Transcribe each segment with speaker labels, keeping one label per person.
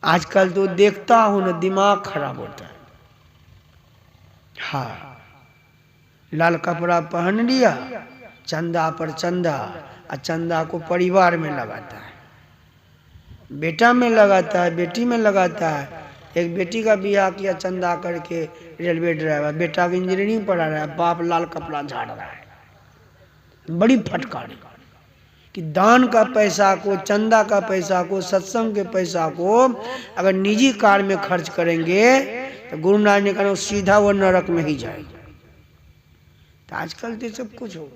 Speaker 1: आजकल तो देखता हूं ना दिमाग खराब होता है। हाँ, लाल कपड़ा पहन लिया, चंदा पर चंदा, और चंदा को परिवार में लगाता है, बेटा में लगाता है, बेटी में लगाता है। एक बेटी का ब्याह किया चंदा करके, रेलवे ड्राइवर, बेटा की इंजीनियरिंग पढ़ा रहा है, बाप लाल कपड़ा झाड़ रहा है। बड़ी फटकारी कि दान का पैसा को, चंदा का पैसा को, सत्संग के पैसा को अगर निजी कार में खर्च करेंगे तो गुरु नानक ने कहा सीधा वो नरक में ही जाएगा। तो आजकल तो सब कुछ हो,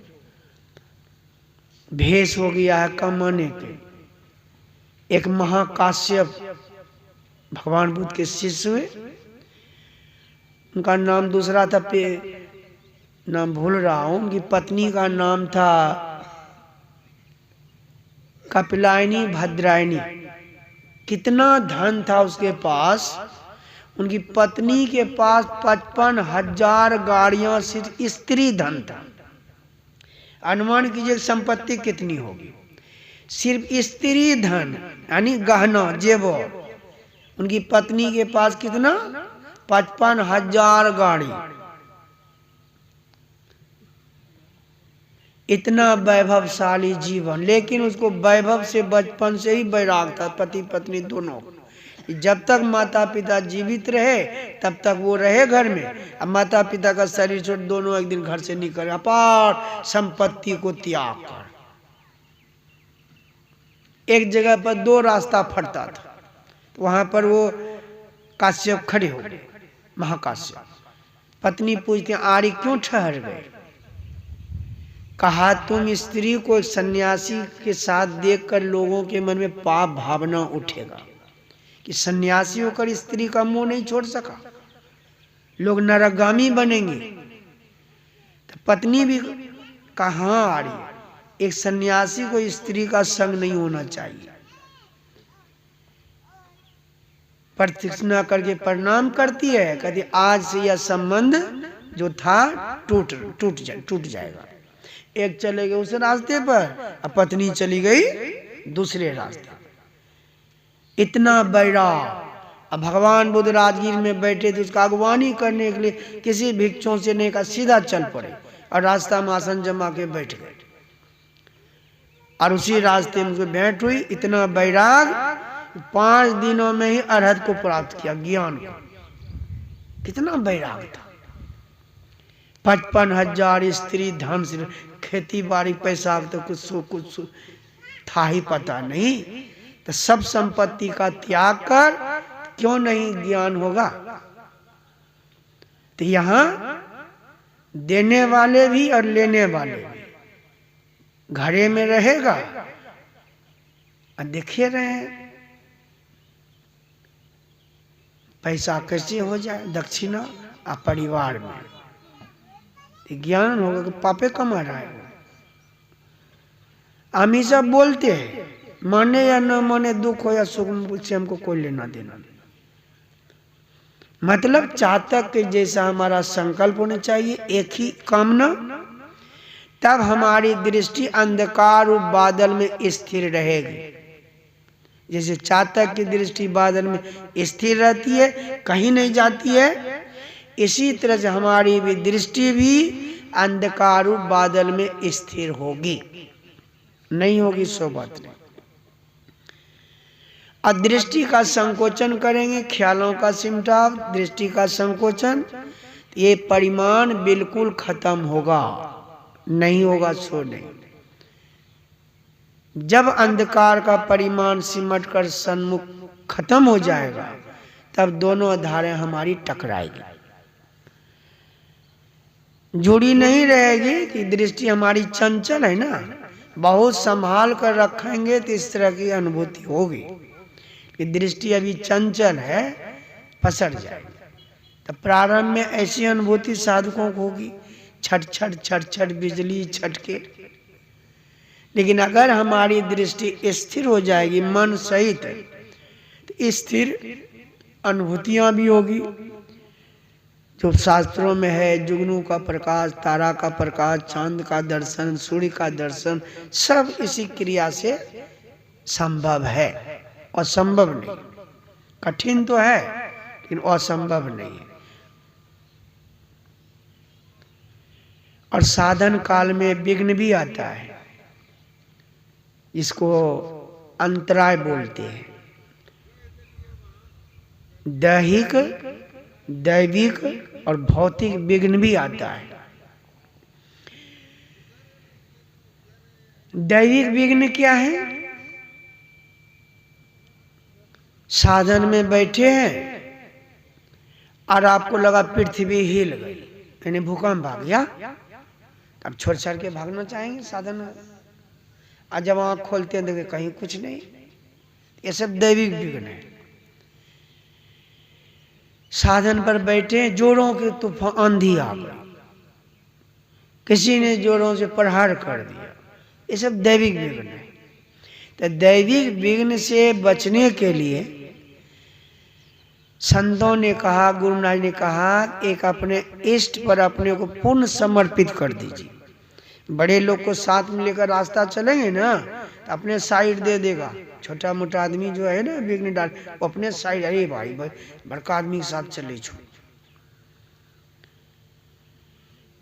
Speaker 1: भेष हो गया है कमाने के। एक महाकाश्यप भगवान बुद्ध के शिष्य हुए, उनका नाम दूसरा था, नाम भूल रहा हूं। उनकी पत्नी का नाम था कपिलायनी भद्रायनी। कितना धन था उसके पास। उनकी पत्नी के पास 55,000 गाड़ियां सिर्फ स्त्री धन था। अनुमान कीजिए संपत्ति कितनी होगी, सिर्फ स्त्री धन यानी गहना जेवर। उनकी पत्नी के पास कितना, 55,000 गाड़ी। इतना वैभवशाली जीवन, लेकिन उसको वैभव से बचपन से ही वैराग था, पति पत्नी दोनों। जब तक माता पिता जीवित रहे तब तक वो रहे घर में, अब माता पिता का शरीर छोड़ दोनों एक दिन घर से निकल, अपार संपत्ति को त्याग कर। एक जगह पर 2 रास्ता फटता था, तो वहां पर वो काश्यप खड़े हो गए, महाकाश्यप। पत्नी पूछती आर्य क्यों ठहर गए? कहा तुम स्त्री को एक सन्यासी के साथ देखकर लोगों के मन में पाप भावना उठेगा कि सन्यासी होकर स्त्री का मुंह नहीं छोड़ सका, लोग नरगामी बनेंगे। तो पत्नी भी कहा आ रही, एक सन्यासी को स्त्री का संग नहीं होना चाहिए। प्रदक्षिणा करके प्रणाम करती है, कहती आज से यह संबंध जो था टूट जाएगा। एक चले गए उस रास्ते पर, अब पत्नी चली गई दूसरे रास्ते। इतना बैराग। अब भगवान बुद्ध राजगीर में बैठे थे, उसका अगवानी करने के लिए किसी भिक्षुओं से नहीं कहा, सीधा चल पड़े और रास्ता में आसन जमा के बैठ गए। और उसी रास्ते में उनको भेंट हुई। इतना बैराग, 5 दिनों में ही अरहत को प्राप्त किया, ज्ञान को। कितना बैराग था। 55,000 स्त्री धन से, खेती बाड़ी पैसा तो कुछ था ही पता नहीं। तो सब संपत्ति का त्याग कर क्यों नहीं ज्ञान होगा? तो यहां देने वाले भी और लेने वाले भी घरे में रहेगा। और देखिए रहे पैसा कैसे हो जाए, दक्षिणा और परिवार में ज्ञान होगा कि पापे कमा रहा है। हम ही सब बोलते हैं, माने या न माने, दुख हो या सुख से हमको कोई लेना देना नहीं। मतलब चातक के जैसा हमारा संकल्प होना चाहिए, एक ही कामना, तब हमारी दृष्टि अंधकार रूप बादल में स्थिर रहेगी। जैसे चातक की दृष्टि बादल में स्थिर रहती है, कहीं नहीं जाती है, इसी तरह से हमारी भी दृष्टि भी अंधकार रूप बादल में स्थिर होगी। नहीं होगी सो बात नहीं। अदृष्टि का संकोचन करेंगे, ख्यालों का सिमटाव, दृष्टि का संकोचन, ये परिमाण बिल्कुल खत्म होगा। नहीं होगा सो नहीं। जब अंधकार का परिमाण सिमट कर सन्मुख खत्म हो जाएगा, तब दोनों धारें हमारी टकराएगी, जुड़ी नहीं रहेगी। कि दृष्टि हमारी चंचल है ना, बहुत संभाल कर रखेंगे तो इस तरह की अनुभूति होगी। कि दृष्टि अभी चंचल है, पसर जाएगी। तो प्रारंभ में ऐसी अनुभूति साधकों को होगी, छट छट छट छट बिजली छटके। लेकिन अगर हमारी दृष्टि स्थिर हो जाएगी मन सहित, तो स्थिर अनुभूतियां भी होगी। जो शास्त्रों में है, जुगनू का प्रकाश, तारा का प्रकाश, चांद का दर्शन, सूर्य का दर्शन, सब इसी क्रिया से संभव है और संभव नहीं। कठिन तो है लेकिन असंभव नहीं है। और साधन काल में विघ्न भी आता है, इसको अंतराय बोलते हैं। दैहिक, दैविक और भौतिक विघ्न भी आता है। दैविक विघ्न क्या है? साधन में बैठे हैं और आपको लगा पृथ्वी हिल गई, यानी भूकंप आ गया, अब छोड़ छाड़ के भागना चाहेंगे साधन। और जब आँख खोलते हैं देखे कहीं कुछ नहीं, ये सब दैविक विघ्न है। साधन पर बैठे, जोरों के तूफान आंधी आ गई, किसी ने जोरों से प्रहार कर दिया, ये सब दैविक विघ्न है। तो दैविक विघ्न से बचने के लिए संतों ने कहा, गुरु महाराज ने कहा, एक अपने इष्ट पर अपने को पूर्ण समर्पित कर दीजिए। बड़े लोग को साथ में लेकर रास्ता चलेंगे ना तो अपने साइड दे देगा। छोटा मोटा आदमी जो है ना विघ्न डाल, वो अपने साइड, अरे भाई बड़का आदमी के साथ चले छो।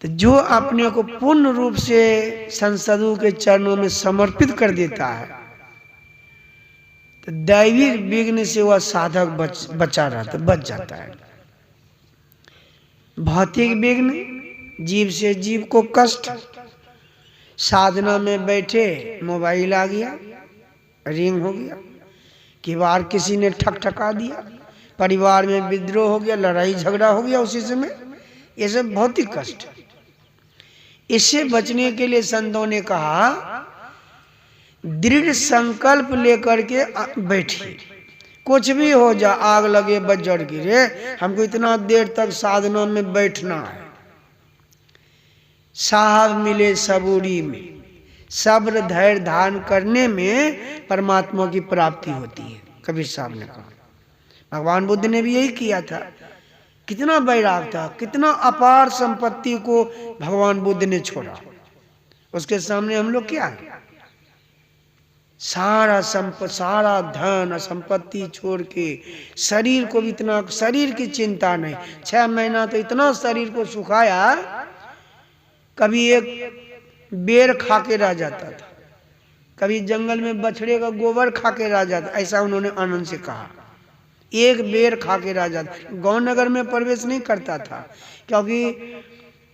Speaker 1: तो जो अपने को पूर्ण रूप से संसदों के चरणों में समर्पित कर देता है तो दैविक विघ्न से वह साधक बचा रहता, बच जाता है। भौतिक विघ्न, जीव से जीव को कष्ट। साधना में बैठे, मोबाइल आ गया, रिंग हो गया, किवाड़ किसी ने ठकठका दिया, परिवार में विद्रोह हो गया, लड़ाई झगड़ा हो गया उसी समय, ये सब भौतिक कष्ट। इससे बचने के लिए संतों ने कहा दृढ़ संकल्प लेकर के बैठिए, कुछ भी हो जा, आग लगे बज्जर गिरे, हमको इतना देर तक साधना में बैठना है। साहब मिले सबूरी में, सब्र धैर्य धारण करने में परमात्मा की प्राप्ति होती है, कबीर साहब ने कहा। भगवान बुद्ध ने भी यही किया था। कितना वैराग था, कितना अपार संपत्ति को भगवान बुद्ध ने छोड़ा, उसके सामने हम लोग क्या है? सारा धन संपत्ति छोड़ के, शरीर को भी इतना, शरीर की चिंता नहीं, 6 महीना तो इतना शरीर को सुखाया, कभी एक बेर खा के रह जाता था, कभी जंगल में बछड़े का गोबर खा के रह जाता, ऐसा उन्होंने आनंद से कहा। एक बेर खा के रह जाता, गांव नगर में प्रवेश नहीं करता था, क्योंकि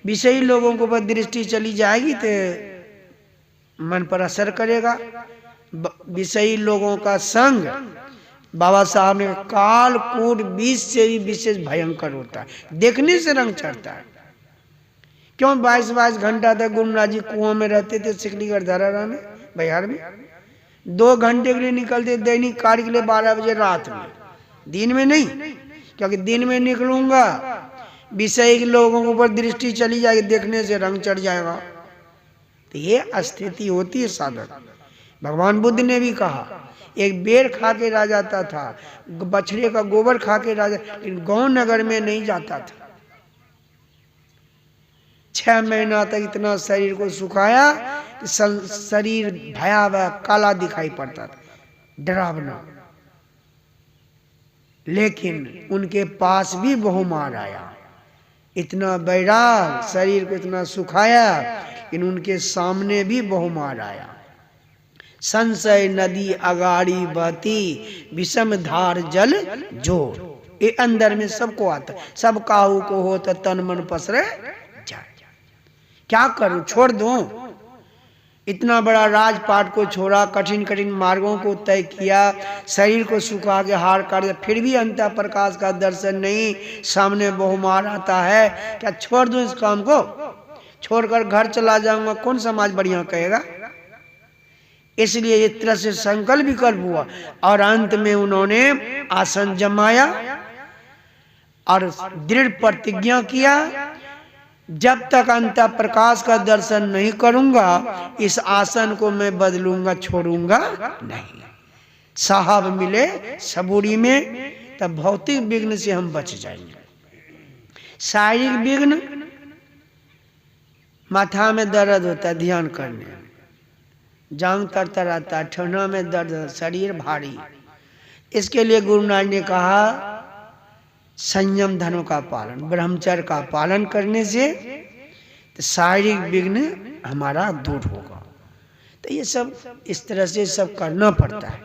Speaker 1: विषयी लोगों को पर दृष्टि चली जाएगी तो मन पर असर करेगा। विषयी लोगों का संग, बाबा साहब ने, काल कूट विष से भी विशेष भयंकर होता है, देखने से रंग चढ़ता है। क्यों 22-22 घंटा तक गुरु महाराज जी कुआं में रहते थे, सिकलीगढ़ धरारा में, बिहार में। 2 घंटे के लिए निकलते दैनिक कार्य के लिए 12 बजे रात में, दिन में नहीं, क्योंकि दिन में निकलूंगा विषय के लोगों के ऊपर दृष्टि चली जाएगी, देखने से रंग चढ़ जाएगा। तो ये स्थिति होती है साधक। भगवान बुद्ध ने भी कहा, एक बेर खा के रह जाता था, बछड़े का गोबर खा के रह जाता, लेकिन गांव नगर में नहीं जाता था। 6 महीना तक इतना शरीर को सुखाया कि शरीर भयावह काला दिखाई पड़ता था, डरावना। लेकिन उनके पास भी बहुमार आया, इतना बैराग, शरीर को इतना सुखाया, लेकिन उनके सामने भी बहुमार आया। संशय नदी अगाड़ी बहती, विषम धार जल जोर, ये अंदर में सबको आता, सब काहू को हो तो तन मन पसरे जाए। क्या करूं, छोड़ दूं? इतना बड़ा राजपाट को छोड़ा, कठिन कठिन मार्गों को तय किया, शरीर को सुखा के हार कर दिया, फिर भी अंतः प्रकाश का दर्शन नहीं, सामने बहुमार आता है। क्या छोड़ दूं इस काम को? छोड़कर घर चला जाऊंगा, कौन समाज बढ़िया कहेगा? इसलिए इस तरह से संकल्प विकल्प हुआ और अंत में उन्होंने आसन जमाया और दृढ़ प्रतिज्ञा किया, जब तक अंतः प्रकाश का दर्शन नहीं करूंगा इस आसन को मैं बदलूंगा, छोड़ूंगा नहीं। साहब मिले सबूरी में, तब भौतिक विघ्न से हम बच जाएंगे। शारीरिक विघ्न, माथा में दर्द होता है ध्यान करने में, जांग तरता रहता है, ठंडा में दर्द, शरीर भारी, इसके लिए गुरु नानक ने कहा संयम धर्म का पालन, ब्रह्मचर्य का पालन करने से तो शारीरिक विघ्न हमारा दूर होगा। तो ये सब इस तरह से सब करना पड़ता है।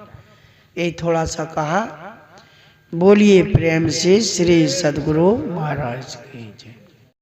Speaker 1: यही थोड़ा सा कहा। बोलिए प्रेम से श्री सद्गुरु महाराज की जय।